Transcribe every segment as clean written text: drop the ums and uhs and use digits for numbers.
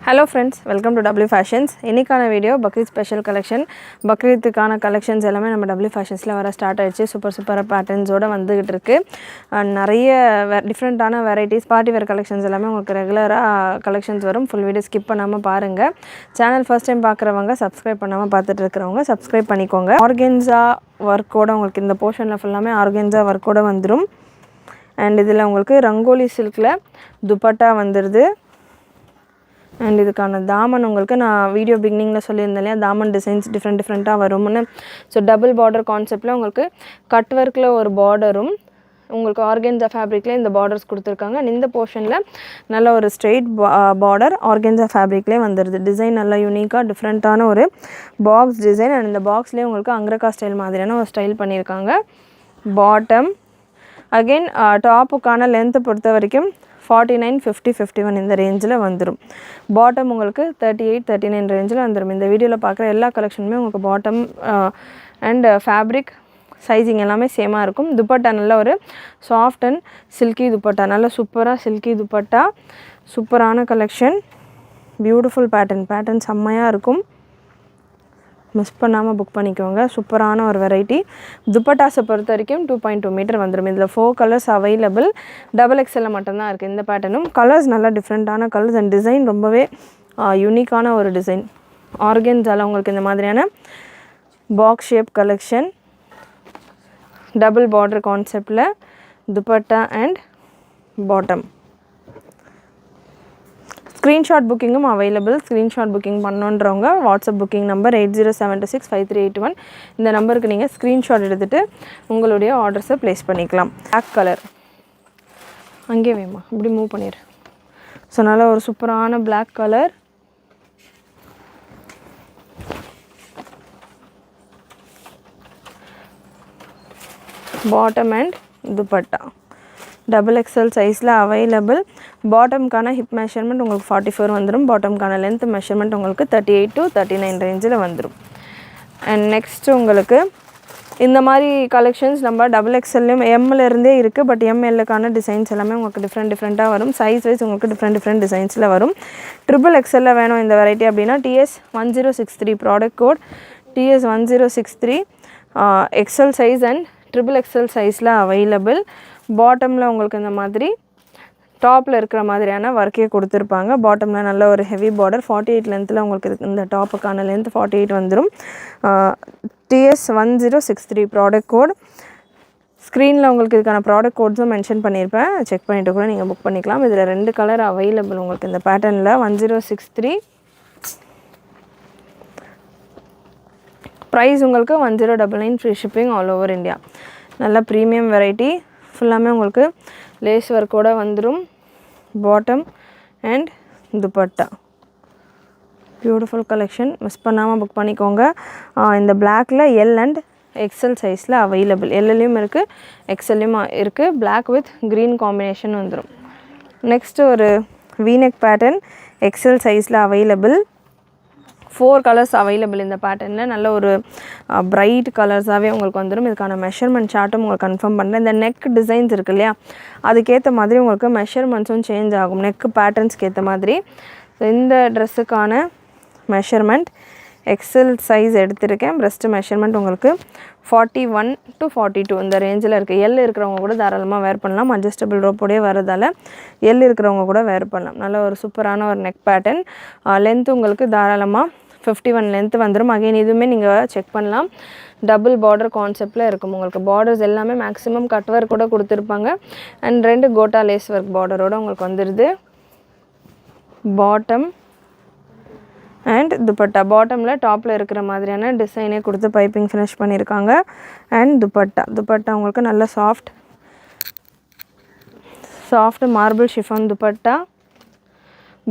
Hello friends, welcome to W Fashions. இன்னைக்கான video Bakrid special collection. பக்ரீத்துக்கான collections எல்லாமே நம்ம W Fashionsல வர ஸ்டார்ட் ஆயிடுச்சு. சூப்பர் பேட்டர்ன்ஸோட வந்துகிட்டு இருக்கு. நிறைய டிஃப்ரெண்டான வெரைட்டிஸ் பார்ட்டி வேர் கலெக்ஷன்ஸ் எல்லாமே உங்களுக்கு ரெகுலரா கலெக்ஷன்ஸ் வரும். ஃபுல் வீடியோ ஸ்கிப் பண்ணாம பாருங்க. சேனல் ஃபர்ஸ்ட் டைம் பார்க்குறவங்க சப்ஸ்கிரைப் பண்ணாம பார்த்துட்டு இருக்கிறவங்க சப்ஸ்கிரைப் பண்ணிக்கோங்க. ஆர்கென்ஸா ஒர்க்கோட உங்களுக்கு இந்த போர்ஷன்ல ஃபுல்லாமே ஆர்கென்ஸா ஒர்க்கோட வந்துரும். அண்ட் இதில் உங்களுக்கு ரங்கோலி சில்கில் துப்பட்டா வந்துடுது. அண்ட் இதுக்கான தாமன் உங்களுக்கு நான் வீடியோ பிகினிங்கில் சொல்லியிருந்தேன் இல்லையா, தாமன் டிசைன்ஸ் டிஃப்ரெண்ட்டாக வரும்னு. ஸோ டபுள் பார்டர் கான்செப்டில் உங்களுக்கு கட் ஒர்க்கில் ஒரு பார்டரும் உங்களுக்கு ஆர்கென்ஸா ஃபேப்ரிக்லேயே இந்த பார்டர்ஸ் கொடுத்துருக்காங்க. அண்ட் இந்த போர்ஷனில் நல்ல ஒரு ஸ்ட்ரெயிட் பார்டர் ஆர்கென்ஸா ஃபேப்ரிக்லேயே வந்துடுது. டிசைன் நல்லா யூனிக்காக டிஃப்ரெண்ட்டான ஒரு பாக்ஸ் டிசைன். அண்ட் இந்த பாக்ஸ்லேயே உங்களுக்கு அங்ரகா ஸ்டைல் மாதிரியான ஒரு ஸ்டைல் பண்ணியிருக்காங்க. பாட்டம் அகெயின் டாப்புக்கான லென்த்தை பொறுத்த வரைக்கும் 49, 50, 51 இந்த ரேஞ்சில் வந்துடும். பாட்டம் உங்களுக்கு 38, 39 ரேஞ்சில் வந்துடும். இந்த வீடியோவில் பார்க்குற எல்லா கலெக்ஷனுமே உங்களுக்கு பாட்டம் அண்ட் ஃபேப்ரிக் சைஸிங் எல்லாமே சேமாக இருக்கும். துப்பட்டா நல்ல ஒரு சாஃப்ட் அண்ட் சில்கி துப்பட்டா, நல்ல சூப்பராக சில்கி துப்பட்டா, சூப்பரான கலெக்ஷன், பியூட்டிஃபுல் பேட்டர்ன் செம்மையாக இருக்கும். மிஸ் பண்ணாமல் புக் பண்ணிக்கோங்க. சூப்பரான ஒரு வெரைட்டி. துப்பட்டாஸை பொறுத்த வரைக்கும் 2.2 மீட்டர் வந்துடும். இதில் 4 கலர்ஸ் அவைலபிள். XXL மட்டும்தான் இருக்குது இந்த பேட்டர்னும். கலர்ஸ் நல்லா டிஃப்ரெண்ட்டான கலர்ஸ் அண்ட் டிசைன் ரொம்பவே யூனிக்கான ஒரு டிசைன். ஆர்கென்ஸால உங்களுக்கு இந்த மாதிரியான box shape collection, double border கான்செப்டில் துப்பட்டா அண்ட் பாட்டம். ஸ்க்ரீன்ஷாட் புக்கிங்கும் அவைலபிள். ஸ்க்ரீன்ஷாட் புக்கிங் பண்ணணுன்றவங்க வாட்ஸ்அப் புக்கிங் நம்பர் 80765381 இந்த நம்பருக்கு நீங்கள் ஸ்க்ரீன்ஷாட் எடுத்துகிட்டு உங்களுடைய ஆர்டர்ஸை ப்ளேஸ் பண்ணிக்கலாம். பிளாக் கலர் அங்கே வேமா இப்படி மூவ் பண்ணிடு. ஸோ நல்ல ஒரு சூப்பரான black colour. Bottom and dupatta XXL சைஸில் அவைலபிள். பாட்டம்கான ஹிப் மெஷர்மெண்ட் உங்களுக்கு 44 வந்துடும். பாட்டம்கான லென்த் மெஷர்மெண்ட் உங்களுக்கு 38 to 39 ரேஞ்சில் வந்துடும். அண்ட் நெக்ஸ்ட்டு உங்களுக்கு இந்த மாதிரி கலெக்ஷன்ஸ் நம்ம XXLலையும் எம்மில் இருக்குது. பட் எம்எல்லுக்கான டிசைன்ஸ் எல்லாமே உங்களுக்கு டிஃப்ரெண்ட்டாக வரும். சைஸ் வைஸ் உங்களுக்கு டிஃப்ரெண்ட் டிசைன்ஸில் வரும். XXL வேணும் இந்த வெரைட்டி அப்படின்னா TS1063 product code TS1063 XL size and XXL சைஸில் அவைலபிள். பாட்டமில் உங்களுக்கு இந்த மாதிரி டாப்பில் இருக்கிற மாதிரியான ஒர்க்கே கொடுத்துருப்பாங்க. பாட்டமில் நல்ல ஒரு ஹெவி பார்டர் 48 லென்த்தில் உங்களுக்கு இந்த டாப்புக்கான லென்த் 48 வந்துடும். TS1063 product code. ஸ்க்ரீனில் உங்களுக்கு இதுக்கான ப்ராடக்ட் கோட்ஸும் மென்ஷன் பண்ணியிருப்பேன். செக் பண்ணிவிட்டு கூட நீங்கள் புக் பண்ணிக்கலாம். இதில் 2 கலர் அவைலபிள் உங்களுக்கு இந்த பேட்டர்னில். 1063 ப்ரைஸ் உங்களுக்கு 1099 free shipping all over India. நல்ல ப்ரீமியம் வெரைட்டி. ஃபுல்லாமே உங்களுக்கு லேஸ் ஒர்க்கோடு வந்துடும். Bottom and dupatta beautiful collection. Miss பண்ணாமல் புக் பண்ணிக்கோங்க. இந்த பிளாக்கில் எல் அண்ட் XL சைஸில் அவைலபிள். எல்லையும் இருக்குது XLலையும் இருக்குது. பிளாக் வித் க்ரீன் காம்பினேஷன் வந்துடும். நெக்ஸ்ட்டு ஒரு வீநெக் பேட்டர்ன் XL சைஸில் அவைலபிள். 4 கலர்ஸ் அவைலபிள் இந்த பேட்டர்னில். நல்ல ஒரு பிரைட் கலர்ஸாகவே உங்களுக்கு வந்துடும். இதுக்கான மெஷர்மெண்ட் சார்ட்டும் உங்களுக்கு கன்ஃபார்ம் பண்ணுறேன். இந்த நெக் டிசைன்ஸ் இருக்குது இல்லையா, அதுக்கேற்ற மாதிரி உங்களுக்கு மெஷர்மெண்ட்ஸும் சேஞ்ச் ஆகும் நெக் பேட்டர்ன்ஸ்க்கு ஏற்ற மாதிரி. ஸோ இந்த ட்ரெஸ்ஸுக்கான மெஷர்மெண்ட் XL சைஸ் எடுத்திருக்கேன். ப்ரெஸ்ட் மெஷர்மெண்ட் உங்களுக்கு 41 to 42 இந்த ரேஞ்சில் இருக்குது. எல் இருக்கிறவங்க கூட தாராளமாக வேர் பண்ணலாம். அட்ஜஸ்டபிள் ரோப்போடே வரதால் எல் இருக்கிறவங்க கூட வேர் பண்ணலாம். நல்ல ஒரு சூப்பரான ஒரு நெக் பேட்டர்ன். லென்த்து உங்களுக்கு தாராளமாக 51 லென்த் வந்துடும். அகைன் இதுவுமே நீங்கள் செக் பண்ணலாம். டபுள் பார்டர் கான்செப்டில் இருக்கும். உங்களுக்கு பார்டர்ஸ் எல்லாமே மேக்ஸிமம் கட் ஒர்க் கூட கொடுத்துருப்பாங்க. அண்ட் 2 கோட்டா லேஸ் ஒர்க் பார்டரோடு உங்களுக்கு வந்துடுது. Bottom and dupatta. பாட்டமில் டாப்பில் இருக்கிற மாதிரியான டிசைனே கொடுத்து பைப்பிங் ஃபினிஷ் பண்ணியிருக்காங்க. அண்ட் துப்பட்டா உங்களுக்கு நல்ல சாஃப்ட் மார்பிள் ஷிஃபான் துப்பட்டா.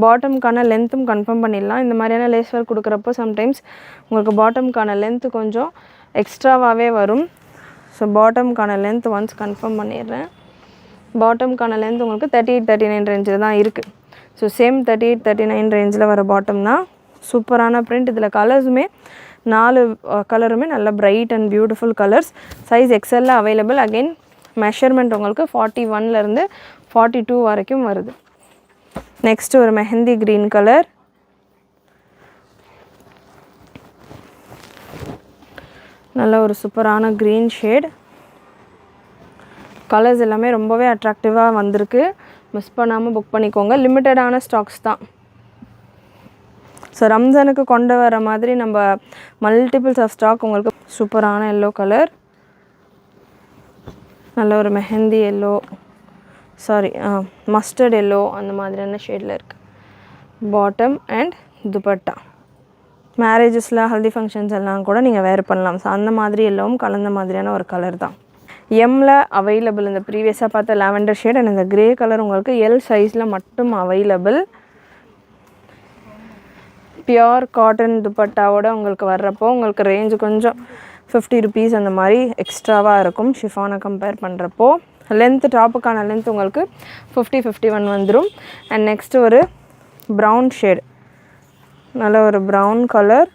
பாட்டம்க்கான லென்த்தும் கன்ஃபார்ம் பண்ணிடலாம். இந்த மாதிரியான லேஸ் ஒர்க் கொடுக்குறப்போ சம்டைம்ஸ் உங்களுக்கு பாட்டம்க்கான லென்த்து கொஞ்சம் எக்ஸ்ட்ராவாகவே வரும். ஸோ பாட்டம்க்கான லென்த் ஒன்ஸ் கன்ஃபார்ம் பண்ணிடுறேன். பாட்டம்க்கான லென்த் உங்களுக்கு 38, 39 ரேஞ்சில் தான் இருக்குது. ஸோ சேம் 38, 39 ரேஞ்சில் வர பாட்டம் தான். சூப்பரான பிரிண்ட். இதில் கலர்ஸுமே 4 கலருமே நல்ல bright and beautiful colours. Size XL available. Again measurement உங்களுக்கு 41லேருந்து 42 வரைக்கும் வருது. நெக்ஸ்ட்டு ஒரு மெஹந்தி க்ரீன் கலர். நல்ல ஒரு சூப்பரான க்ரீன் ஷேட். கலர்ஸ் எல்லாமே ரொம்பவே அட்ராக்டிவாக வந்திருக்கு. மிஸ் பண்ணாமல் புக் பண்ணிக்கோங்க. லிமிட்டடான ஸ்டாக்ஸ் தான். ஸோ ரம்ஜானுக்கு கொண்டு வர மாதிரி நம்ம மல்டிபிள்ஸ் ஆஃப் ஸ்டாக் உங்களுக்கு. சூப்பரான எல்லோ கலர், நல்ல ஒரு மெஹந்தி எல்லோ, மஸ்டர்ட் எல்லோ அந்த மாதிரியான ஷேடில் இருக்குது. Bottom and dupatta. மேரேஜஸில் ஹல்தி ஃபங்க்ஷன்ஸ் எல்லாம் கூட நீங்கள் வேர் பண்ணலாம். ஸோ அந்த மாதிரி எல்லோவும் கலந்த மாதிரியான ஒரு கலர் தான். எம்மில் அவைலபிள். இந்த ப்ரீவியஸாக பார்த்த லாவெண்டர் ஷேட் அண்ட் இந்த க்ரே கலர் உங்களுக்கு எல் சைஸில் மட்டும் அவைலபிள். பியோர் காட்டன் துப்பட்டாவோட உங்களுக்கு வர்றப்போ உங்களுக்கு ரேஞ்சு கொஞ்சம் 50 rupees அந்த மாதிரி எக்ஸ்ட்ராவாக இருக்கும் ஷிஃபானை கம்பேர் பண்ணுறப்போ. லென்த்து, டாப்புக்கான லென்த் உங்களுக்கு 50-51 வந்துடும். அண்ட் நெக்ஸ்ட்டு ஒரு ப்ரௌன் ஷேட், நல்ல ஒரு ப்ரௌன் கலர்.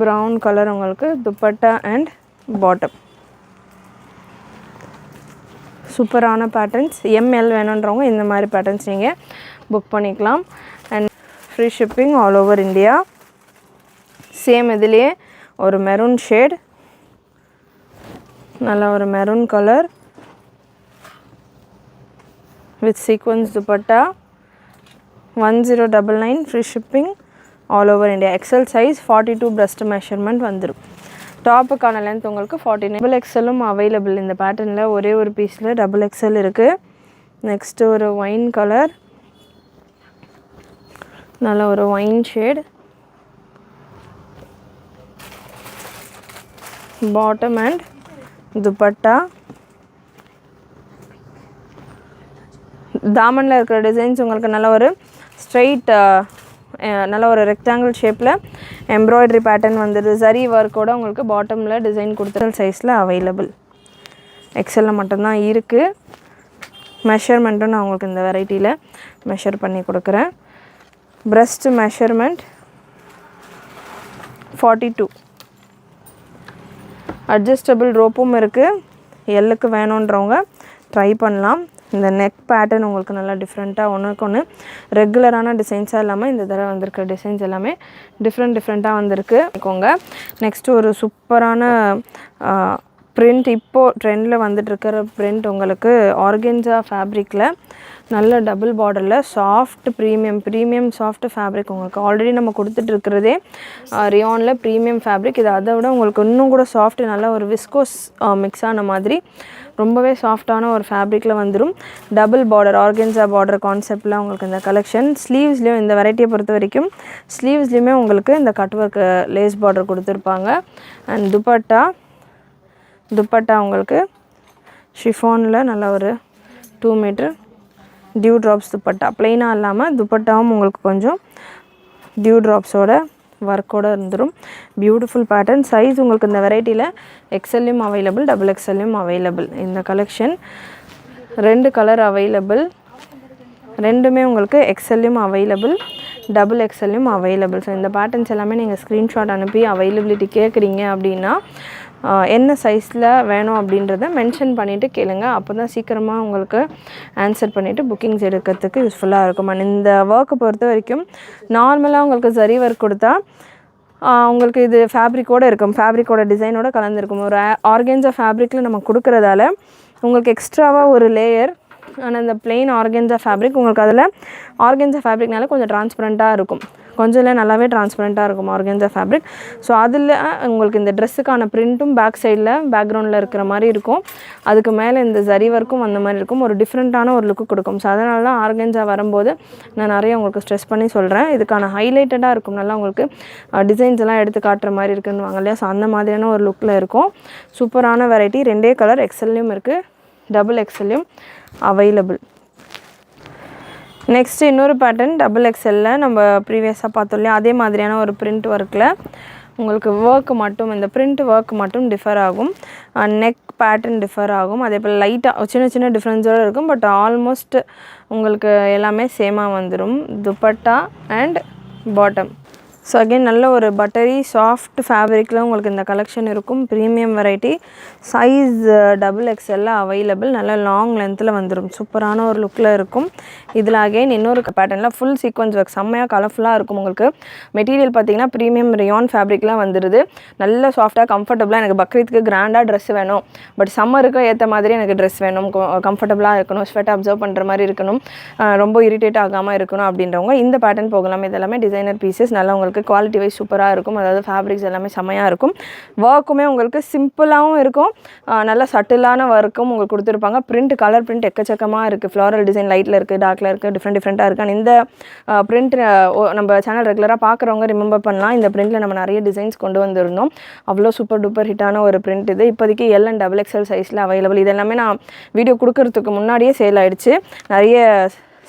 ப்ரௌன் கலர் உங்களுக்கு துப்பட்டா அண்ட் பாட்டம். சூப்பரான பேட்டர்ன்ஸ். எம்எல் வேணுன்றவங்க இந்த மாதிரி பேட்டர்ன்ஸ் நீங்கள் புக் பண்ணிக்கலாம். And free shipping all over India. Same இதுலேயே ஒரு மெரூன் ஷேட், நல்ல ஒரு maroon colour with sequins dupatta. 1099 free shipping all over India. XL size 42 breast measurement வந்துடும். டாப்புக்கான லென்த் உங்களுக்கு 49. XXLும் அவைலபிள் இந்த பேட்டர்னில். ஒரே ஒரு பீஸில் XXL இருக்குது. நெக்ஸ்ட்டு ஒரு ஒயின் கலர், நல்ல ஒரு wine shade. Bottom and dupatta. தாமனில் இருக்கிற டிசைன்ஸ் உங்களுக்கு நல்ல ஒரு ஸ்ட்ரைட், நல்ல ஒரு ரெக்டாங்கிள் ஷேப்பில் எம்ப்ராய்டரி பேட்டர்ன் வந்துடுது. சரி ஒர்க்கோட உங்களுக்கு பாட்டமில் டிசைன் கொடுத்துருக்க சைஸில் அவைலபிள். எக்ஸலில் மட்டும்தான் இருக்குது. மெஷர்மெண்ட்டும் நான் உங்களுக்கு இந்த வெரைட்டியில் மெஷர் பண்ணி கொடுக்குறேன். breast measurement 42. அட்ஜஸ்டபிள் ரோப்பும் இருக்குது. எல்லுக்கு வேணுன்றவங்க ட்ரை பண்ணலாம். இந்த நெக் பேட்டர்ன் உங்களுக்கு நல்லா டிஃப்ரெண்ட்டாக ஒன்றுக்கு ஒன்று ரெகுலரான டிசைன்ஸாக இல்லாமல் இந்த தடவை வந்திருக்க டிசைன்ஸ் எல்லாமே டிஃப்ரெண்ட்டாக வந்திருக்கு. நெக்ஸ்ட்டு ஒரு சூப்பரான பிரிண்ட், இப்போது ட்ரெண்டில் வந்துட்டுருக்கிற பிரிண்ட் உங்களுக்கு ஆர்கென்ஜா ஃபேப்ரிக்கில் நல்ல டபுள் பார்டரில் சாஃப்ட் ப்ரீமியம் சாஃப்ட் ஃபேப்ரிக். உங்களுக்கு ஆல்ரெடி நம்ம கொடுத்துட்ருக்கிறதே ரியானில் ப்ரீமியம் ஃபேப்ரிக். இது அதை விட உங்களுக்கு இன்னும் கூட சாஃப்ட், நல்ல ஒரு விஸ்கோஸ் மிக்ஸ் ஆன மாதிரி ரொம்பவே சாஃப்டான ஒரு ஃபேப்ரிக்கில் வந்துடும். டபுள் பார்டர், ஆர்கென்ஜா பார்டர் கான்செப்டில் உங்களுக்கு இந்த கலெக்ஷன். ஸ்லீவ்ஸ்லேயும் இந்த வெரைட்டியை பொறுத்த வரைக்கும் ஸ்லீவ்ஸ்லேயுமே உங்களுக்கு இந்த கட் ஒர்க் லேஸ் பார்டர் கொடுத்துருப்பாங்க. அண்ட் துப்பட்டா உங்களுக்கு ஷிஃபானில் நல்ல ஒரு 2 மீட்டர் டியூ ட்ராப்ஸ் துப்பட்டா. ப்ளைனாக இல்லாமல் துப்பட்டாவும் உங்களுக்கு கொஞ்சம் டியூ ட்ராப்ஸோட ஒர்க்கோடு இருந்துடும். Beautiful pattern. சைஸ் உங்களுக்கு இந்த வெரைட்டியில் எக்ஸ்எல்லையும் அவைலபிள், XXLலையும் அவைலபிள். இந்த கலெக்ஷன் 2 கலர் அவைலபிள். ரெண்டுமே உங்களுக்கு எக்ஸ்எல்லையும் அவைலபிள், XXLலையும் அவைலபிள். ஸோ இந்த பேட்டர்ன்ஸ் எல்லாமே நீங்கள் ஸ்க்ரீன்ஷாட் அனுப்பி அவைலபிலிட்டி கேட்குறீங்க அப்படின்னா என்ன சைஸில் வேணும் அப்படின்றத மென்ஷன் பண்ணிவிட்டு கேளுங்க. அப்போ தான் சீக்கிரமாக உங்களுக்கு ஆன்சர் பண்ணிவிட்டு புக்கிங்ஸ் எடுக்கிறதுக்கு யூஸ்ஃபுல்லாக இருக்கும். அண்ட் இந்த ஒர்க்கை பொறுத்த வரைக்கும் நார்மலாக உங்களுக்கு சரி ஒர்க் கொடுத்தா உங்களுக்கு இது ஃபேப்ரிக்கோடு இருக்கும், ஃபேப்ரிக்கோட டிசைனோட கலந்துருக்கும். ஒரு ஆர்கென்ஜா ஃபேப்ரிக்கில் நம்ம கொடுக்குறதால உங்களுக்கு எக்ஸ்ட்ராவாக ஒரு லேயர். ஆனால் இந்த பிளெயின் ஆர்கென்ஜா ஃபேப்ரிக் உங்களுக்கு அதில் ஆர்கென்ஜா ஃபேப்ரிக்னால கொஞ்சம் டிரான்ஸ்பரண்ட்டாக இருக்கும், கொஞ்சம் இல்லை நல்லாவே டிரான்ஸ்பரண்ட்டாக இருக்கும் ஆர்கென்ஜா ஃபேப்ரிக். ஸோ அதில் உங்களுக்கு இந்த ட்ரெஸ்ஸுக்கான பிரிண்ட்டும் பேக் சைடில் பேக்ரவுண்டில் இருக்கிற மாதிரி இருக்கும். அதுக்கு மேலே இந்த ஜரி ஒர்க்கும் அந்த மாதிரி இருக்கும். ஒரு டிஃப்ரெண்ட்டான ஒரு லுக்கு கொடுக்கும். ஸோ அதனால தான் ஆர்கென்ஜா வரும்போது நான் நிறைய உங்களுக்கு ஸ்ட்ரெஸ் பண்ணி சொல்கிறேன். இதுக்கான ஹைலைட்டடாக இருக்கும், நல்லா உங்களுக்கு டிசைன்ஸ் எல்லாம் எடுத்து காட்டுற மாதிரி இருக்குன்னு வாங்க இல்லையா. ஸோ அந்த மாதிரியான ஒரு லுக்கில் இருக்கும். சூப்பரான வெரைட்டி. 2 கலர் XXLலையும் இருக்குது, XXLலையும் அவைலபிள். நெக்ஸ்ட்டு இன்னொரு பேட்டர்ன் XXLல நம்ம ப்ரீவியஸாக பார்த்தோம் இல்லையா, அதே மாதிரியான ஒரு பிரிண்ட் ஒர்க்கில் உங்களுக்கு ஒர்க் மட்டும், இந்த பிரிண்ட் ஒர்க் மட்டும் டிஃபர் ஆகும். நெக் பேட்டர்ன் டிஃபர் ஆகும். அதே போல் லைட்டாக சின்ன டிஃப்ரென்ஸோடு இருக்கும். பட் ஆல்மோஸ்ட் உங்களுக்கு எல்லாமே சேமாக வந்துடும். Dupatta and bottom so again நல்ல ஒரு பட்டரி சாஃப்ட் ஃபேப்ரிக்கில் உங்களுக்கு இந்த கலெக்ஷன் இருக்கும். Premium variety. Size XXL available. நல்ல லாங் லென்த்தில் வந்துடும். சூப்பரான ஒரு லுக்கில் இருக்கும். இதில் அகெயின் இன்னொரு பேட்டர்னில் ஃபுல் சீக்வன்ஸ் ஒர்க் செம்மையாக கலர்ஃபுல்லாக இருக்கும். உங்களுக்கு மெட்டீரியல் பார்த்தீங்கன்னா ப்ரீமியம் ரியான் ஃபேப்ரிக்லாம் வந்துடுது. நல்ல சாஃப்டாக கம்ஃபர்டபுளாக. எனக்கு பக்ரீத்துக்கு கிராண்டாக ட்ரெஸ் வேணும், பட் சம்மருக்கு ஏற்ற மாதிரி எனக்கு ட்ரெஸ் வேணும், கம்ஃபர்டபுளாக இருக்கணும், ஸ்வெட் அப்சர்வ் பண்ணுற மாதிரி இருக்கணும், ரொம்ப இரிட்டேட் ஆகாமல் இருக்கணும் அப்படின்றவங்க இந்த பேட்டர்ன் போகலாம். இதெல்லாமே டிசைனர் பீசஸ். நல்லா உங்களுக்கு குவாலிட்டி வைஸ் சூப்பராக இருக்கும். அதாவது ஃபேப்ரிக்ஸ் எல்லாமே செம்மையாக இருக்கும். ஒர்க்குமே உங்களுக்கு சிம்பிளாகவும் இருக்கும், நல்லா சட்டிலான ஒர்க்கும் உங்களுக்கு கொடுத்துருப்பாங்க. பிரிண்ட் கலர் பிரிண்ட் எக்கச்சக்கமாக இருக்குது. ஃப்ளாரல் டிசைன் லைட்டில் இருக்குது, டார்க்கில் இருக்குது, டிஃப்ரெண்ட்டாக இருக்குது. அண்ட் இந்த பிரிண்ட் நம்ம சேனல் ரெகுலராக பார்க்குறவங்க ரிமெம்பர் பண்ணலாம். இந்த பிரிண்ட்டில் நம்ம நிறைய டிசைன்ஸ் கொண்டு வந்திருந்தோம். அவ்வளோ சூப்பர் டூப்பர் ஹிட்டான ஒரு பிரிண்ட் இது. இப்போதைக்கு L and XXL சைஸில் அவைலபிள். இது எல்லாமே நான் வீடியோ கொடுக்கறதுக்கு முன்னாடியே சேல் ஆகிடுச்சு. நிறைய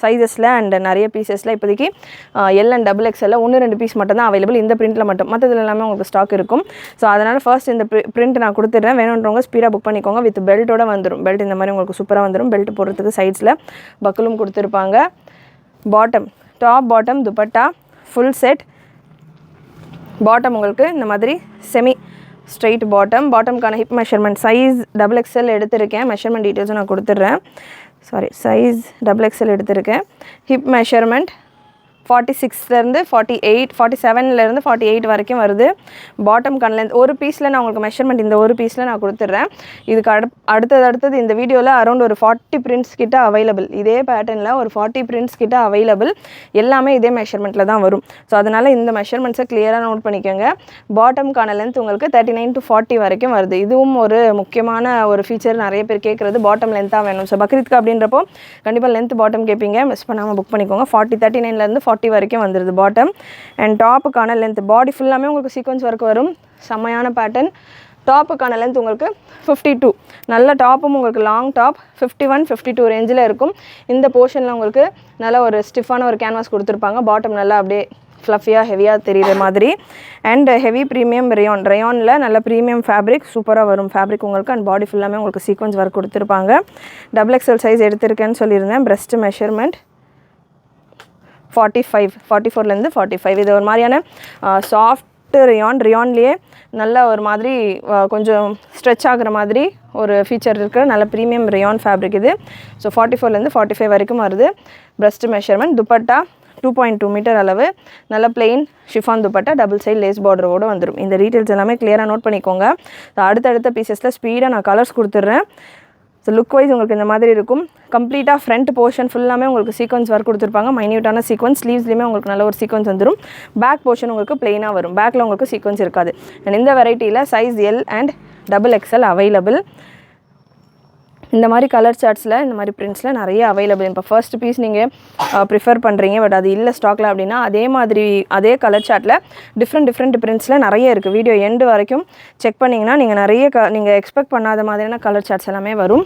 சைஸஸில் அண்ட் நிறைய பீசஸில் இப்போதைக்கு L and XXL 1-2 பீஸ் மட்டும் தான் அவைலபிள் இந்த பிரிண்ட்டில் மட்டும். மற்றதுல எல்லாமே உங்களுக்கு ஸ்டாக் இருக்கும். ஸோ அதனால் ஃபர்ஸ்ட் இந்த பிரிண்ட் நான் கொடுத்துட்றேன். வேணுன்றவங்க ஸ்பீடாக புக் பண்ணிக்கோங்க. வித் பெல்ட்டோட வந்துடும். பெல்ட் இந்த மாதிரி உங்களுக்கு சூப்பராக வந்துடும். பெல்ட் போடுறதுக்கு சைட்ஸில் பக்கலும் கொடுத்துருப்பாங்க. Bottom, top bottom dupatta full set. Bottom உங்களுக்கு இந்த மாதிரி செமி ஸ்ட்ரைட் பாட்டம். பாட்டம்க்கான ஹிப் மெஷர்மெண்ட் சைஸ் XXL எடுத்திருக்கேன். மெஷர்மெண்ட் டீட்டெயில்ஸும் நான் கொடுத்துட்றேன். சைஸ் XXL எடுத்திருக்கேன். ஹிப் மெஷர்மெண்ட் 46லேருந்து 48, 47லேருந்து 48 வரைக்கும் வருது. பாட்டம் கன்லென்த் ஒரு பீஸில் நான் உங்களுக்கு மெஷர்மெண்ட் இந்த ஒரு பீஸில் நான் கொடுத்துட்றேன். இதுக்கு அடுத்தது இந்த வீடியோவில் அரௌண்ட் ஒரு 40 பிரிண்ட்ஸ் கிட்ட அவைலபிள். இதே பேட்டர்னில் ஒரு 40 பிரிண்ட்ஸ் கிட்ட அவைலபிள். எல்லாமே இதே மெஷர்மெண்ட்டில் தான் வரும். ஸோ அதனால் இந்த மெஷர்மெண்ட்ஸை கிளியராக நோட் பண்ணிக்கோங்க. பாட்டம்க்கான லென்த் உங்களுக்கு 39 to 40 வரைக்கும் வருது. இதுவும் ஒரு முக்கியமான ஒரு ஃபீச்சர். நிறைய பேர் கேட்குறது பாட்டம் லென்த்தாக வேணும். ஸோ பக்ரீத்க்கு அப்படின்றப்போ கண்டிப்பாக லென்த் பாட்டம் கேட்பீங்க. மிஸ் பண்ணாமல் புக் பண்ணிக்கோங்க. 39லேருந்து 40 வரைக்கும் வந்துடுது பாட்டம். அண்ட் டாப்புக்கான லென்த் பாடி ஃபுல்லாமே உங்களுக்கு சீக்வன்ஸ் ஒர்க் வரும். செம்மையான பேட்டர்ன். டாப்புக்கான லென்த் உங்களுக்கு 52. நல்ல டாப்பும் உங்களுக்கு லாங் டாப் 51, 52 ரேஞ்சில் இருக்கும். இந்த போர்ஷனில் உங்களுக்கு நல்ல ஒரு ஸ்டிஃபான ஒரு கேன்வாஸ் கொடுத்துருப்பாங்க. பாட்டம் நல்லா அப்படியே ஃப்ளஃபியாக ஹெவியாக தெரிகிற மாதிரி. அண்ட் ஹெவி ப்ரீமியம் ரயானில் நல்ல ப்ரீமியம் ஃபேப்ரிக் சூப்பராக வரும் ஃபேப்ரிக் உங்களுக்கு. அண்ட் பாடி ஃபுல்லாமே உங்களுக்கு சீக்வன்ஸ் ஒர்க் கொடுத்துருப்பாங்க. XXL சைஸ் எடுத்திருக்கேன்னு சொல்லியிருந்தேன். Breast measurement 45, 44லேருந்து 45. இது ஒரு மாதிரியான சாஃப்ட் ரியான்லேயே நல்ல ஒரு மாதிரி கொஞ்சம் ஸ்ட்ரெச் ஆகிற மாதிரி ஒரு ஃபீச்சர் இருக்கிற நல்ல ப்ரீமியம் ரியான் ஃபேப்ரிக் இது. ஸோ 44லேருந்து 45 வரைக்கும் வருது. Breast measurement. துப்பட்டா 2.2 மீட்டர் அளவு. நல்ல plain chiffon dupatta double side lace பார்டரோடு வந்துடும். இந்த டீட்டெயில்ஸ் எல்லாமே கிளியராக நோட் பண்ணிக்கோங்க. அடுத்தடுத்த பீசஸில் ஸ்பீடாக நான் கலர்ஸ் கொடுத்துட்றேன். ஸோ லுக் வைஸ் உங்களுக்கு இந்த மாதிரி இருக்கும். கம்ப்ளீட்டாக ஃப்ரண்ட் போர்ஷன் ஃபுல்லாமே உங்களுக்கு சீக்வன்ஸ் ஒர்க் கொடுத்துருப்பாங்க. மைன்யூட்டான சீக்வன்ஸ். ஸ்லீவ்ஸ்லேயுமே உங்களுக்கு நல்ல ஒரு சீக்வன்ஸ் வந்துடும். பேக் போர்ஷன் உங்களுக்கு பிளெயினாக வரும். பேக்கில் உங்களுக்கு சீக்வன்ஸ் இருக்காது. அண்ட் இந்த வெரைட்டியில் size L and XXL available. இந்த மாதிரி கலர் சார்ட்ஸில் இந்த மாதிரி பிரிண்ட்ஸில் நிறைய அவைலபிள். இப்போ ஃபர்ஸ்ட் பீஸ் நீங்கள் ப்ரிஃபர் பண்ணுறீங்க, பட் அது இல்லை ஸ்டாக்கில் அப்படின்னா அதே மாதிரி அதே கலர் சார்ட்டில் டிஃப்ரெண்ட் பிரிண்ட்ஸில் நிறைய இருக்குது. வீடியோ எண்டு வரைக்கும் செக் பண்ணிங்கன்னா நீங்கள் நிறைய நீங்கள் எக்ஸ்பெக்ட் பண்ணாத மாதிரியான கலர் சார்ட்ஸ் எல்லாமே வரும்.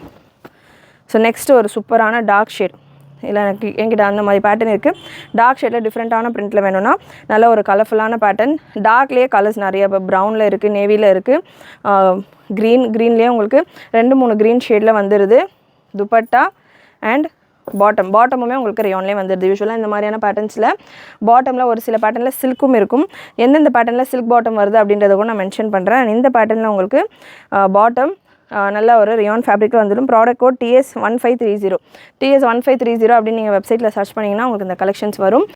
ஸோ நெக்ஸ்ட்டு ஒரு சூப்பரான டார்க் ஷேட். இல்லை என்கிட்ட அந்த மாதிரி பேட்டர்ன் இருக்குது. டார்க் ஷேடில் டிஃப்ரெண்ட்டான பிரிண்ட்டில் வேணும்னா நல்ல ஒரு கலர்ஃபுல்லான பேட்டர்ன். டார்க்லேயே கலர்ஸ் நிறைய. இப்போ ப்ரௌனில் இருக்குது, நேவியில் இருக்குது, க்ரீன்லேயே உங்களுக்கு 2-3 க்ரீன் ஷேடில் வந்துடுது. துப்பட்டா அண்ட் பாட்டமுமே உங்களுக்கு ரியான்லேயே வந்துடுது. யூஸ்வலாக இந்த மாதிரியான பேட்டர்ன்ஸில் பாட்டமில் ஒரு சில பேட்டர்னில் சில்க்கும் இருக்கும். எந்தெந்த பேட்டர்னில் சில்க் பாட்டம் வருது அப்படின்றத கூட நான் மென்ஷன் பண்ணுறேன். இந்த பேட்டர்னில் உங்களுக்கு பாட்டம் நல்ல ஒரு ரியான் ஃபேப்ரிக்கில் வந்துடும். Product code TS1530. TS1530 அப்படின்னு நீங்கள் வெப்சைட்டில் சர்ச் பண்ணிங்கன்னா உங்களுக்கு இந்த கலெக்ஷன்ஸ் வரும்.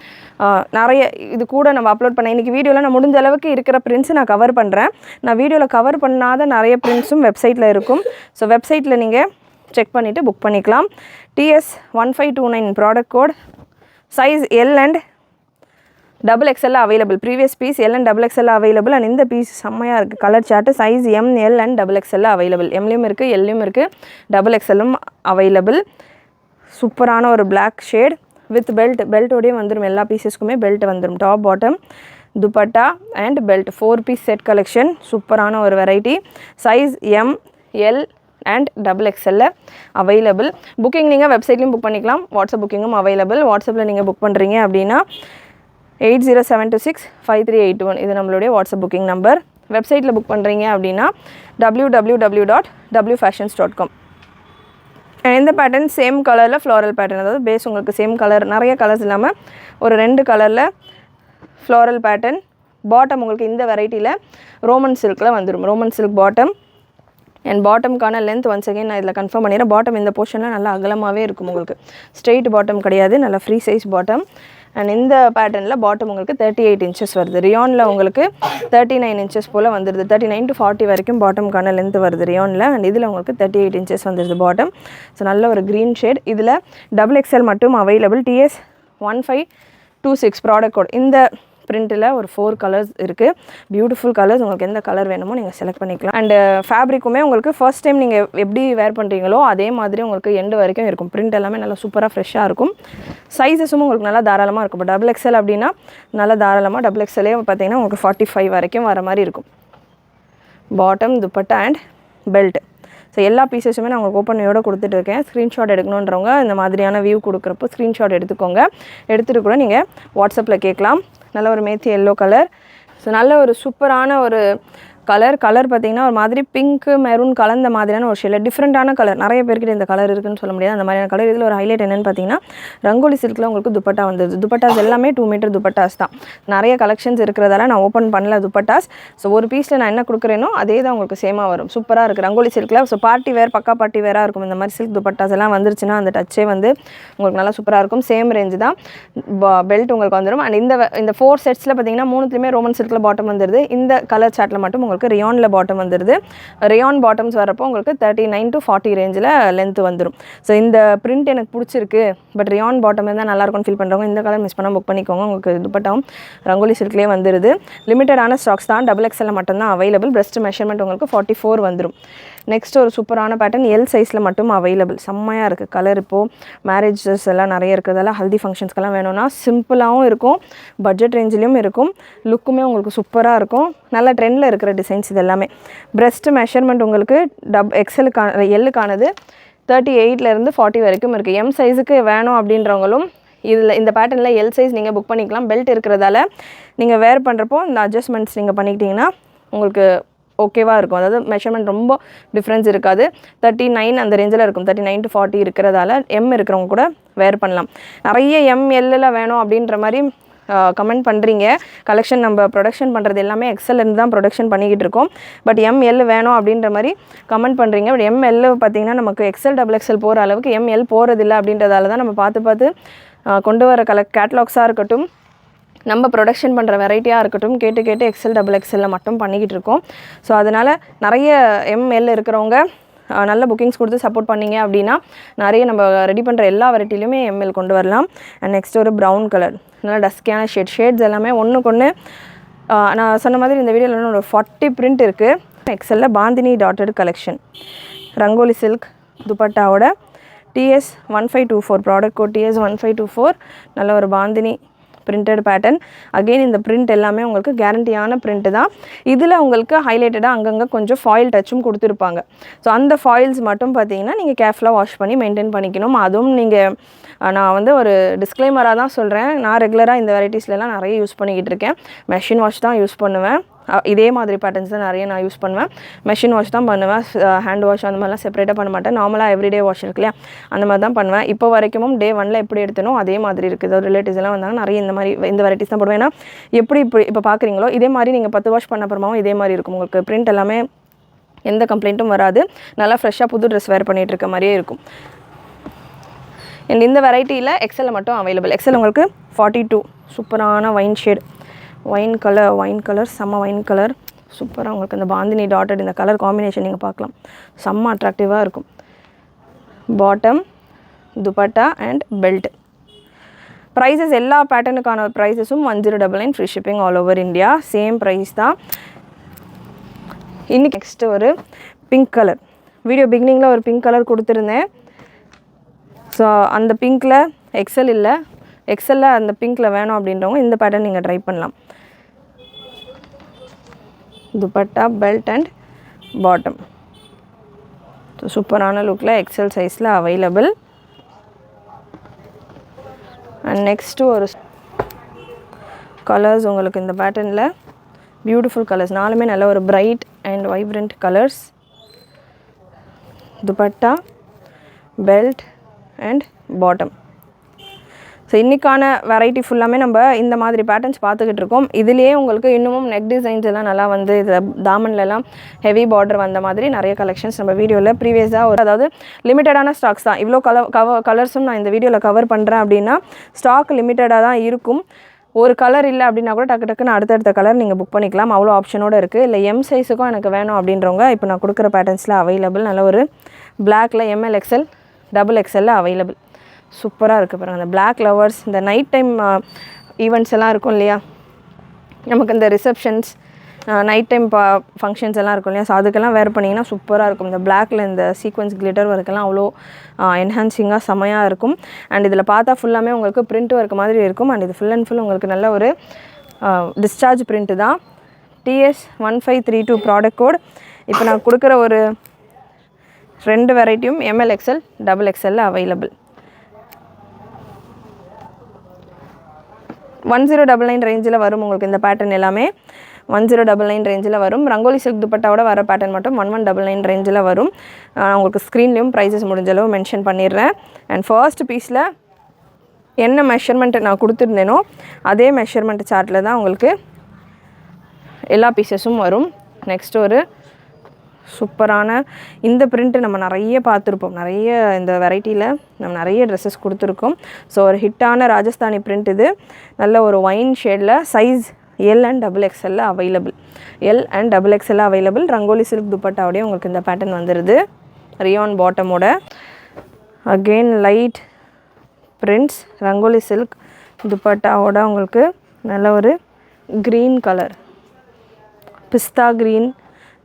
நிறைய இது கூட நம்ம அப்லோட் பண்ண இன்றைக்கி வீடியோவில் நான் முடிஞ்ச அளவுக்கு இருக்கிற பிரிண்ட்ஸை நான் கவர் பண்ணுறேன். நான் வீடியோவில் கவர் பண்ணாத நிறைய பிரிண்ட்ஸும் வெப்சைட்டில் இருக்கும். ஸோ வெப்சைட்டில் நீங்கள் செக் பண்ணிவிட்டு புக் பண்ணிக்கலாம். TS1529 product code. Size L and XXL available. Previous piece L and XXL available. And இந்த பீஸ் செம்மையாக இருக்குது. Colour chart size M, L and XXL available. எம்லேயும் இருக்குது, எல்லையும் இருக்குது, XXLம் அவைலபிள். சூப்பரான ஒரு பிளாக் ஷேட் வித் பெல்ட்டோடையே வந்துடும். எல்லா பீசஸ்க்குமே பெல்ட் வந்துடும். Top bottom dupatta and belt 4 piece set collection. சூப்பரான ஒரு variety. Size M, L and XXL available. Booking நீங்கள் வெப்சைட்லேயும் புக் பண்ணிக்கலாம். வாட்ஸ்அப் புக்கிங்கும் அவைலபிள். வாட்ஸ்அப்பில் நீங்கள் புக் பண்ணுறீங்க அப்படின்னா 8072653821 இது நம்மளுடைய வாட்ஸ்அப் புக்கிங் நம்பர். வெப்சைட்டில் புக் பண்ணுறீங்க அப்படின்னா www.wfashions.com. இந்த பேட்டர்ன் சேம் கலரில் ஃப்ளாரல் பேட்டர்ன். அதாவது பேஸ் உங்களுக்கு சேம் கலர், நிறைய கலர்ஸ் இல்லாமல் ஒரு 2 கலரில் ஃப்ளாரல் பேட்டர்ன் பாட்டம் உங்களுக்கு இந்த வெரைட்டியில் ரோமன் சில்கில் வந்துடும். Roman silk bottom. அண்ட் பாட்டம்க்கான லென்த் ஒன்ஸ் அகைன் நான் இதில் கன்ஃபார்ம் பண்ணிடுறேன். பாட்டம் இந்த போர்ஷனில் நல்லா அகலமாகவே இருக்கும் உங்களுக்கு. ஸ்ட்ரெயிட் பாட்டம் கிடையாது, நல்லா ஃப்ரீ சைஸ் பாட்டம். அண்ட் இந்த பேட்டர்னில் பாட்டம் உங்களுக்கு 38 இன்ச்சஸ் வருது. ரியானில் உங்களுக்கு 39 இன்ச்சஸ் போல் வந்துடுது. 39 to 40 வரைக்கும் பாட்டம்க்கான லென்த் வருது ரியானில். அண்ட் இதில் உங்களுக்கு 38 இன்ச்சஸ் வந்துடுது பாட்டம். ஸோ நல்ல ஒரு க்ரீன் ஷேட். இதில் XXL மட்டும் அவைலபிள். TS1526 product code. இந்த பிரிண்ட்டில் ஒரு 4 கலர்ஸ் இருக்குது. Beautiful colours. உங்களுக்கு எந்த கலர் வேணுமோ நீங்கள் செலக்ட் பண்ணிக்கலாம். அண்ட் ஃபேப்ரிக்குமே உங்களுக்கு ஃபர்ஸ்ட் டைம் நீங்கள் எப்படி வேர் பண்ணுறீங்களோ அதே மாதிரி உங்களுக்கு எண்டு வரைக்கும் இருக்கும். பிரிண்ட் எல்லாமே நல்லா சூப்பராக ஃப்ரெஷ்ஷாக இருக்கும். சைஸஸும் உங்களுக்கு நல்லா தாராளமாக இருக்கும். இப்போ XXL அப்படின்னா நல்லா தாராளமாக XXLே பார்த்தீங்கன்னா உங்களுக்கு 45 வரைக்கும் வர மாதிரி இருக்கும். Bottom, dupatta and belt. So எல்லா பீசஸுமே நான் உங்களுக்கு ஓப்பனையோடு கொடுத்துட்ருக்கேன். ஸ்க்ரீன்ஷாட் எடுக்கணுன்றவங்க இந்த மாதிரியான வியூ கொடுக்குறப்போ ஸ்க்ரீன்ஷாட் எடுத்துக்கோங்க. எடுத்துகிட்டு கூட நீங்கள் வாட்ஸ்அப்பில் கேட்கலாம். நல்ல ஒரு மேத்தி எல்லோ கலர். ஸோ நல்ல ஒரு சூப்பரான ஒரு கலர் பார்த்தீங்கன்னா ஒரு மாதிரி பிங்க்கு மெரூன் கலந்த மாதிரியான ஒரு ஷேட். டிஃப்ரெண்ட்டான கலர். நிறைய பேர்கிட்ட இந்த கலர் இருக்குன்னு சொல்ல முடியாது, அந்த மாதிரியான கலர். இதில் ஒரு ஹைலைட் என்னென்னு பார்த்தீங்கன்னா ரங்கோலி சில்கில் உங்களுக்கு துப்பட்டா வந்துடுது. துப்பட்டாஸ் எல்லாமே 2 மீட்டர் துப்பட்டாஸ் தான். நிறைய கலெக்ஷன்ஸ் இருக்கிறதால நான் ஓப்பன் பண்ணல துப்பட்டாஸ். ஸோ ஒரு பீஸில் நான் என்ன கொடுக்குறேனோ அதே தான் உங்களுக்கு சேமாக வரும். சூப்பராக இருக்குது ரங்கோலி சில்கில். ஸோ பார்ட்டி வேர், பக்கா பார்ட்டி வேராக இருக்கும். இந்த மாதிரி சில்க் துப்பட்டாஸ் எல்லாம் வந்துருச்சுன்னா அந்த டச்சே வந்து உங்களுக்கு நல்லா சூப்பராக இருக்கும். சேம் ரேஞ்சு தான். பெல்ட் உங்களுக்கு வந்துடும். அண்ட் இந்த 4 செட்ஸில் பார்த்தீங்கன்னா 3த்துலேயுமே ரோமன் சில்கில் பாட்டம் வந்துடுது. இந்த கலர் சாட்டில் மட்டும் உங்களுக்கு ரியானில் பாட்டம் வந்துடுது. ரியான் பாட்டம்ஸ் வரப்போ உங்களுக்கு 39 to 40 ரேஞ்சில் லென்த் வந்துடும். ஸோ இந்த பிரிண்ட் எனக்கு பிடிச்சிருக்கு, பட் ரியான் பாட்டம் இருந்தால் நல்லாயிருக்கும்னு ஃபீல் பண்ணுறவங்க இந்த கலர் மிஸ் பண்ணால் புக் பண்ணிக்கோங்க. உங்களுக்கு துப்பட்டாவும் ரங்கோலி சில்க்லேயே வந்துடுது. லிமிட்டடான ஸ்டாக்ஸ் தான். XXL மட்டும்தான் அவைலபிள். பிரஸ்ட் மெஷர்மெண்ட் உங்களுக்கு 44 வந்துடும். நெக்ஸ்ட் ஒரு சூப்பரான பேட்டர்ன் எல் சைஸில் மட்டும் அவைலபிள். செம்மையாக இருக்குது கலர். இப்போது மேரேஜஸ் எல்லாம் நிறைய இருக்கிறதால ஹல்தி ஃபங்க்ஷன்ஸ்க்கெல்லாம் வேணும்னா சிம்பிளாகவும் இருக்கும், பட்ஜெட் ரேஞ்சிலையும் இருக்கும், லுக்குமே உங்களுக்கு சூப்பராக இருக்கும். நல்ல ட்ரெண்டில் இருக்கிற டிசைன்ஸ் இது எல்லாமே. பிரஸ்ட் மெஷர்மெண்ட் உங்களுக்கு எல்லுக்கானது 38லேருந்து 40 வரைக்கும் இருக்குது. எம் சைஸுக்கு வேணும் அப்படின்றவங்களும் இந்த பேட்டர்னில் எல் சைஸ் நீங்கள் புக் பண்ணிக்கலாம். பெல்ட் இருக்கிறதால நீங்கள் வேர் பண்ணுறப்போ இந்த அட்ஜஸ்ட்மெண்ட்ஸ் நீங்கள் பண்ணிக்கிட்டிங்கன்னா உங்களுக்கு ஓகேவாக இருக்கும். அதாவது மெஷர்மெண்ட் ரொம்ப டிஃப்ரென்ஸ் இருக்காது. 39 அந்த ரேஞ்சில் இருக்கும். 39 to 40 இருக்கிறதால எம் இருக்கிறவங்க கூட வேர் பண்ணலாம். நிறைய எல்லில் வேணும் அப்படின்ற மாதிரி கமெண்ட் பண்ணுறீங்க. கலெக்ஷன் நம்ம ப்ரொடக்ஷன் பண்ணுறது எல்லாமே எக்ஸல்லேருந்து தான் ப்ரொடக்ஷன் பண்ணிக்கிட்டு இருக்கோம். பட் எல் வேணும் அப்படின்ற மாதிரி கமெண்ட் பண்ணுறீங்க. பட் எல் பார்த்திங்கன்னா நமக்கு XXL போகிற அளவுக்கு எல் போகிறதில்ல அப்படின்றதால தான் நம்ம பார்த்து கொண்டு வர கேட்லாக்ஸாக இருக்கட்டும், நம்ம ப்ரொடக்ஷன் பண்ணுற வெரைட்டியாக இருக்கட்டும், கேட்டு XXL மட்டும் பண்ணிக்கிட்டு இருக்கோம். ஸோ அதனால் நிறைய எல் இருக்கிறவங்க நல்ல புக்கிங்ஸ் கொடுத்து சப்போர்ட் பண்ணிங்க அப்படின்னா நிறைய நம்ம ரெடி பண்ணுற எல்லா வெரைட்டிலையுமே எல் கொண்டு வரலாம். அண்ட் நெக்ஸ்ட் ஒரு ப்ரௌன் கலர். நல்லா டஸ்கியான ஷேட்ஸ் எல்லாமே ஒன்றுக்கொன்று நான் சொன்ன மாதிரி இந்த வீடியோவில் ஒரு 40 பிரிண்ட் இருக்குது. XL bandhani dotted collection. Rangoli silk துப்பட்டாவோட TS1524 ப்ராடக்ட் கோட் TS1524. நல்ல ஒரு பாந்தினி பிரிண்டட் பேட்டர்ன். அகெயின் இந்த பிரிண்ட் எல்லாமே உங்களுக்கு கேரண்டியான பிரிண்ட்டு தான். இதில் உங்களுக்கு ஹைலைட்டடாக அங்கங்கே கொஞ்சம் ஃபாயில் டச்சும் கொடுத்துருப்பாங்க. ஸோ அந்த ஃபாயில்ஸ் மட்டும் பார்த்தீங்கன்னா நீங்கள் கேர்ஃபுல்லாக வாஷ் பண்ணி மெயின்டைன் பண்ணிக்கணும். அதுவும் நீங்கள் நான் வந்து ஒரு டிஸ்க்ளைமராக தான் சொல்கிறேன். நான் ரெகுலராக இந்த வெரைட்டிஸ்லாம் நிறைய யூஸ் பண்ணிக்கிட்டு இருக்கேன். மெஷின் வாஷ் தான் யூஸ் பண்ணுவேன். இதே மாதிரி பேட்டர்ன்ஸ் தான் நிறைய நான் யூஸ் பண்ணுவேன். மெஷின் வாஷ் தான் பண்ணுவேன். ஹேண்ட் வாஷ் அந்த மாதிரிலாம் செப்பரேட்டாக பண்ண மாட்டேன். நார்மலாக எவ்ரிடே வாஷ் இருக்கு இல்லையா, அந்த மாதிரி தான் பண்ணுவேன். இப்போ வரைக்கும் டே 1ல் எப்படி எடுத்தனோ அதே மாதிரி இருக்குது. ரிலேட்டிவ்ஸ் எல்லாம் வந்தாங்க நிறைய இந்த வெரைட்டிஸ் தான் போடுவேன். ஏன்னா இப்போ பார்க்குறீங்களோ இதே மாதிரி நீங்கள் 10 வாஷ் பண்ண அப்புறமாவும் இதே மாதிரி இருக்கும். உங்களுக்கு பிரிண்ட் எல்லாமே எந்த கம்ப்ளைண்ட்டும் வராது. நல்லா ஃப்ரெஷ்ஷாக புது ட்ரெஸ் வேர் பண்ணிகிட்டு இருக்க மாதிரியே இருக்கும். இந்த வெரைட்டியில் XL மட்டும் அவைலபிள். XL உங்களுக்கு 42 சூப்பரான ஒயின் கலர் செம்ம ஒயின் கலர் சூப்பராக உங்களுக்கு இந்த பாந்தினி டாட்டட் இந்த கலர் காம்பினேஷன் நீங்கள் பார்க்கலாம். செம்ம அட்ராக்டிவாக இருக்கும். Bottom, dupatta and belt. Prices எல்லா பேட்டர்னுக்கான ப்ரைஸஸும் 1099 free shipping all over India. Same price தான். இன்றைக்கி நெக்ஸ்ட்டு ஒரு பிங்க் கலர். வீடியோ பிகினிங்கில் ஒரு பிங்க் கலர் கொடுத்துருந்தேன். ஸோ அந்த பிங்க்கில் XL இல்லை, XL அந்த பிங்க்கில் வேணும் அப்படின்றவங்க இந்த பேட்டர்ன் நீங்கள் ட்ரை பண்ணலாம். Dupatta, belt and bottom. So சூப்பரான லுக்கில் XL சைஸில் அவைலபிள். அண்ட் நெக்ஸ்ட்டு ஒரு கலர்ஸ் உங்களுக்கு இந்த பேட்டர்னில் பியூட்டிஃபுல் கலர்ஸ். நாலுமே நல்ல ஒரு bright and vibrant colours. Dupatta, belt and bottom. So இன்றைக்கான வெரைட்டி ஃபுல்லாமே நம்ம இந்த மாதிரி பேட்டர்ன்ஸ் பார்த்துக்கிட்டு இருக்கோம். இதுலேயே உங்களுக்கு இன்னமும் நெக் டிசைன்ஸ் எல்லாம் நல்லா வந்து இதில் தாமன்லலாம் ஹெவி பார்டர் வந்த மாதிரி நிறைய கலெக்ஷன்ஸ் நம்ம வீடியோவில் ப்ரீவியஸாக அதாவது லிமிட்டடான ஸ்டாக்ஸ் தான். இவ்வளோ கலர்ஸும் நான் இந்த வீடியோவில் கவர் பண்ணுறேன் அப்படின்னா ஸ்டாக் லிமிட்டடாக தான் இருக்கும். ஒரு கலர் இல்லை அப்படின்னா கூட டக்கு டக்குன்னு அடுத்தடுத்த கலர் நீங்கள் புக் பண்ணிக்கலாம். அவ்வளோ ஆப்ஷனோடு இருக்குது. இல்லை எம் சைஸுக்கும் எனக்கு வேணும் அப்படின்றவங்க இப்போ நான் கொடுக்குற பேட்டர்ன்ஸில் அவைலபிள். நல்ல ஒரு பிளாக்ல எம்எல் எக்ஸ்எல் டபுள் எக்ஸ்எல்ல அவைலபிள். சூப்பராக இருக்குது பாருங்கள். அந்த பிளாக் லவர்ஸ், இந்த நைட் டைம் ஈவெண்ட்ஸ் எல்லாம் இருக்கும் இல்லையா, நமக்கு இந்த ரிசப்ஷன்ஸ் நைட் டைம் ஃபங்க்ஷன்ஸ் எல்லாம் இருக்கும் இல்லையா, ஸோ அதுக்கெல்லாம் வேர் பண்ணிங்கன்னா சூப்பராக இருக்கும். இந்த பிளாக்ல இந்த சீக்வன்ஸ் கிளிட்டர் ஒர்க்கெல்லாம் அவ்வளோ என்ஹான்சிங்காக செமையாக இருக்கும். அண்ட் இதில் பார்த்தா ஃபுல்லாமே உங்களுக்கு பிரிண்ட் ஒர்க் மாதிரி இருக்கும். அண்ட் இது ஃபுல் அண்ட் ஃபுல் உங்களுக்கு நல்ல ஒரு டிஸ்சார்ஜ் பிரிண்ட்டு தான். TS1532 product code. இப்போ நான் கொடுக்குற ஒரு 2 வெரைட்டியும் எம்எல் எக்ஸ்எல் டபுள் எக்ஸ்எல்ல அவைலபிள். 1099 ரேஞ்சில் வரும் உங்களுக்கு இந்த பேட்டர்ன் எல்லாமே. 1099 ரேஞ்சில் வரும். ரங்கோலி சில்க் துப்பட்டாவோட வர பேட்டர்ன் மட்டும் 1199 ரேஞ்சில் வரும். உங்களுக்கு ஸ்க்ரீன்லேயும் ப்ரைஸஸ் முடிஞ்ச அளவு மென்ஷன் பண்ணிடுறேன். அண்ட் ஃபர்ஸ்ட் பீஸில் என்ன மெஷர்மெண்ட் நான் கொடுத்துருந்தேனோ அதே மெஷர்மெண்ட் சார்ட்டில் தான் உங்களுக்கு எல்லா பீசஸும் வரும். நெக்ஸ்ட் ஒரு சூப்பரான இந்த பிரிண்ட்டு நம்ம நிறைய பார்த்துருப்போம். நிறைய இந்த வெரைட்டியில் நம்ம நிறைய ட்ரெஸ்ஸஸ் கொடுத்துருக்கோம். ஸோ ஒரு ஹிட்டான ராஜஸ்தானி பிரிண்ட் இது. நல்ல ஒரு ஒயின் ஷேடில் சைஸ் எல் அண்ட் டபுள் எக்ஸ்எல்ல அவைலபிள். எல் அண்ட் டபுள் எக்ஸ்எல்ல அவைலபிள். ரங்கோலி சில்க் துப்பட்டாவோடய உங்களுக்கு இந்த பேட்டர்ன் வந்துடுது. ரியான் பாட்டமோட again light prints. Rangoli silk துப்பட்டாவோட உங்களுக்கு நல்ல ஒரு க்ரீன் கலர், பிஸ்தா க்ரீன்.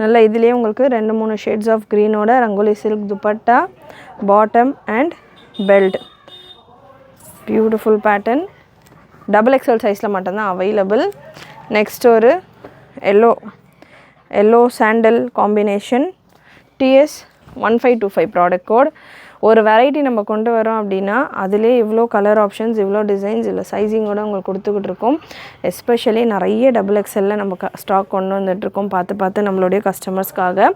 நல்ல இதுலேயே உங்களுக்கு 2-3 ஷேட்ஸ் ஆஃப் க்ரீனோட rangoli silk dupatta, bottom and belt. Beautiful pattern. Double XL சைஸில் மட்டும்தான் அவைலபிள். நெக்ஸ்ட் ஒரு yellow sandal combination. TS1525 product code. ஒரு வெரைட்டி நம்ம கொண்டு வரோம் அப்படின்னா அதிலே இவ்வளோ கலர் ஆப்ஷன்ஸ், இவ்வளோ டிசைன்ஸ், இல்லை சைஸிங்கோட உங்களுக்கு கொடுத்துக்கிட்டு இருக்கோம். எஸ்பெஷலி நிறைய டபுள் எக்ஸ்எல்ல நம்ம ஸ்டாக் கொண்டு வந்துட்டுருக்கோம். பார்த்து நம்மளுடைய கஸ்டமர்ஸ்க்காக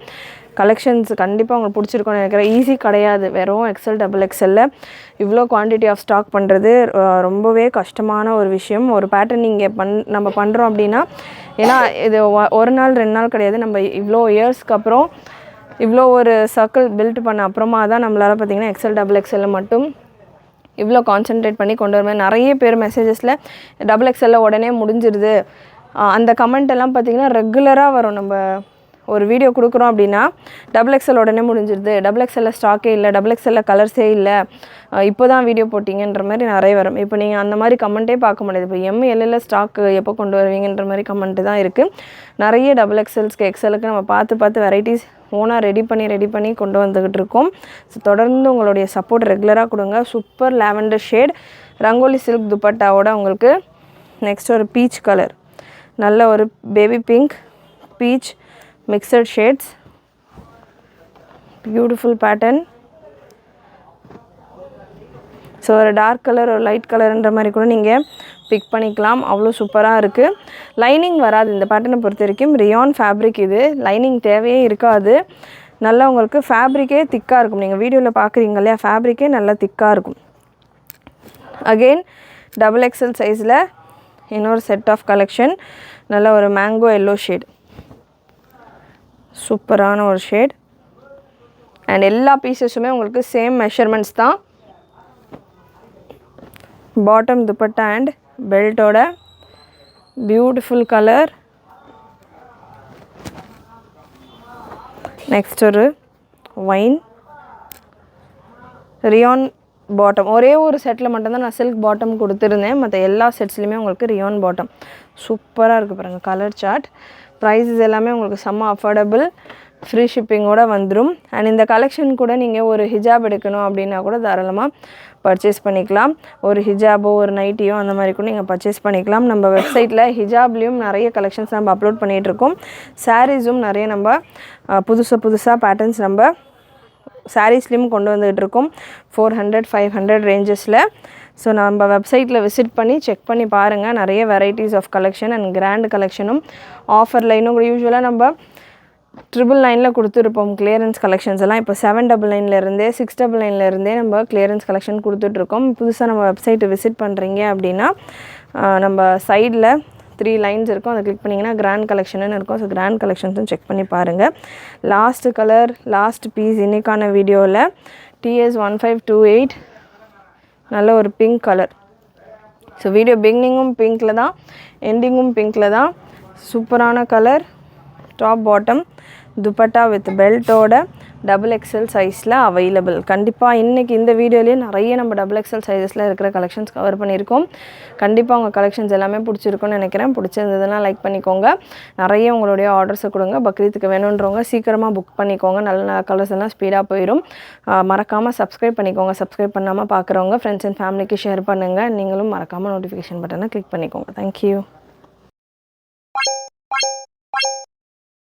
கலெக்ஷன்ஸ் கண்டிப்பாக உங்களுக்கு பிடிச்சிருக்கோன்னு நினைக்கிறேன். ஈஸி கிடையாது. வெறும் எக்ஸ்எல் டபுள் எக்ஸ்எல்ல இவ்வளோ குவான்டிட்டி ஆஃப் ஸ்டாக் பண்ணுறது ரொம்பவே கஷ்டமான ஒரு விஷயம். ஒரு பேட்டர்ன் நீங்கள் நம்ம பண்ணுறோம் அப்படின்னா, ஏன்னா இது ஒரு நாள் 2 நாள் கிடையாது. நம்ம இவ்வளோ இயர்ஸ்க்கு அப்புறம் இவ்வளோ ஒரு சர்க்கிள் பில்ட் பண்ண அப்புறமா தான் நம்மளால் பார்த்திங்கன்னா எக்ஸ்எல் டபுள் எக்ஸ்எல்ல மட்டும் இவ்வளோ கான்சென்ட்ரேட் பண்ணி கொண்டு வருவேன். நிறைய பேர் மெசேஜஸில் டபுள் எக்ஸ்எல்ல உடனே முடிஞ்சிருது அந்த கமெண்ட் எல்லாம் பார்த்திங்கன்னா ரெகுலராக வரும். நம்ம ஒரு வீடியோ கொடுக்குறோம் அப்படின்னா டபுள் எக்ஸ்எல் உடனே முடிஞ்சிருது, டபுள் எக்ஸ்எல்ல ஸ்டாக்கே இல்லை, டபுள் எக்ஸ்எல்ல கலர்ஸே இல்லை, இப்போ தான் வீடியோ போட்டிங்கன்ற மாதிரி நிறைய வரும். இப்போ நீங்கள் அந்த மாதிரி கமெண்ட்டே பார்க்க முடியாது. இப்போ எம்எல்ல ஸ்டாக் எப்போ கொண்டு வருவீங்கன்ற மாதிரி கமெண்ட்டு தான் இருக்குது. நிறைய டபுள் எக்ஸ்எல்ஸ்க்கு எக்ஸ்எலுக்கு நம்ம பார்த்து வெரைட்டிஸ் ஓனாக ரெடி பண்ணி கொண்டு வந்துக்கிட்டு இருக்கோம். ஸோ தொடர்ந்து உங்களுடைய சப்போர்ட் ரெகுலராக கொடுங்க. Super lavender shade rangoli silk துப்பட்டாவோட உங்களுக்கு நெக்ஸ்ட் ஒரு பீச் கலர், நல்ல ஒரு baby pink peach mixed shades. Beautiful pattern. So ஒரு டார்க் கலர் ஒரு லைட் கலர்ன்ற மாதிரி கூட நீங்கள் பிக் பண்ணிக்கலாம். அவ்வளோ சூப்பராக இருக்குது. லைனிங் வராது இந்த பேட்டர்னை பொறுத்த வரைக்கும். ரியான் ஃபேப்ரிக் இது. லைனிங் தேவையே இருக்காது. நல்லா உங்களுக்கு ஃபேப்ரிக்கே திக்காக இருக்கும். நீங்கள் வீடியோவில் பார்க்குறீங்க இல்லையா, ஃபேப்ரிக்கே நல்லா திக்காக இருக்கும். அகெயின் டபுள் எக்ஸ்எல் சைஸில் இன்னொரு செட் ஆஃப் கலெக்ஷன். நல்ல ஒரு மேங்கோ எல்லோ ஷேட், சூப்பரான ஒரு ஷேட். அண்ட் எல்லா பீசஸுமே உங்களுக்கு சேம் மெஷர்மெண்ட்ஸ் தான். பாட்டம் துப்பட்டா அண்ட் பெல்ட்டோட பியூட்டிஃபுல் கலர். நெக்ஸ்ட் ஒரு ஒயின் ரியான் பாட்டம். ஒரே ஒரு செட்டில் மட்டும்தான் நான் சில்க் பாட்டம் கொடுத்துருந்தேன். மற்ற எல்லா செட்ஸ்லையுமே உங்களுக்கு ரியான் பாட்டம் சூப்பராக இருக்குது பாருங்கள். கலர் சார்ட், ப்ரைஸஸ் எல்லாமே உங்களுக்கு செம்ம அஃபோர்டபுள், ஃப்ரீ ஷிப்பிங்கோடு வந்துடும். அண்ட் இந்த கலெக்ஷன் கூட நீங்கள் ஒரு ஹிஜாப் எடுக்கணும் அப்படின்னா கூட தாராளமாக பர்ச்சேஸ் பண்ணிக்கலாம். ஒரு ஹிஜாபோ ஒரு நைட்டியோ அந்த மாதிரி கூட நீங்கள் பர்ச்சேஸ் பண்ணிக்கலாம். நம்ம வெப்சைட்டில் ஹிஜாப்லேயும் நிறைய கலெக்ஷன்ஸ் நம்ம அப்லோட் பண்ணிகிட்ருக்கோம். சாரீஸும் நிறைய நம்ம புதுசாக பேட்டர்ன்ஸ் நம்ம சாரீஸ்லேயும் கொண்டு வந்துகிட்டு இருக்கோம். 400-500 ரேஞ்சஸில். ஸோ நம்ம வெப்சைட்டில் விசிட் பண்ணி செக் பண்ணி பாருங்கள். நிறைய varieties of collection and grand கலெக்ஷனும் ஆஃபரில் இன்னும் கூட யூஸ்வலாக நம்ம 999ல கொடுத்துருப்போம் கிளியரன்ஸ் கலெக்ஷன்ஸ் எல்லாம். இப்போ 799லேருந்தே 699லேருந்தே நம்ம கிளியரன்ஸ் கலெக்ஷன் கொடுத்துட்ருக்கோம். புதுசாக நம்ம வெப்சைட்டை விசிட் பண்ணுறீங்க அப்படின்னா நம்ம சைடில் 3 லைன்ஸ் இருக்கும், அதை கிளிக் பண்ணிங்கன்னா கிராண்ட் கலெக்ஷன்னு இருக்கும். ஸோ கிராண்ட் கலெக்ஷன்ஸும் செக் பண்ணி பாருங்கள். லாஸ்ட்டு கலர் லாஸ்ட் பீஸ் இன்றைக்கான வீடியோவில் TS1528 நல்ல ஒரு பிங்க் கலர். ஸோ வீடியோ பிகினிங்கும் பிங்க்கில் தான், எண்டிங்கும் பிங்க்கில் தான். சூப்பரான colour. Top bottom dupatta with பெல்ட்டோட XXL சைஸில் அவைலபிள். கண்டிப்பாக இன்றைக்கி இந்த வீடியோலேயே நிறைய நம்ம XXL சைஸஸில் இருக்கிற கலெக்ஷன்ஸ் கவர் பண்ணியிருக்கோம். கண்டிப்பாக உங்கள் கலெக்ஷன்ஸ் எல்லாமே பிடிச்சிருக்குன்னு நினைக்கிறேன். பிடிச்சிருந்ததுன்னா லைக் பண்ணிக்கோங்க. நிறைய உங்களுடைய ஆர்டர்ஸை கொடுங்க. பக்ரீத்துக்கு வேணுன்றவங்க சீக்கிரமாக புக் பண்ணிக்கோங்க. நல்ல நல்ல கலர்ஸ் எல்லாம் ஸ்பீடாக போயிடும். மறக்காமல் சப்ஸ்கிரைப் பண்ணிக்கோங்க. சப்ஸ்கிரைப் பண்ணாமல் பார்க்குறவங்க ஃப்ரெண்ட்ஸ் அண்ட் ஃபேமிலிக்கு ஷேர் பண்ணுங்கள். நீங்களும் மறக்காமல் நோட்டிஃபிகேஷன் பட்டனை கிளிக் பண்ணிக்கோங்க. தேங்க்யூ.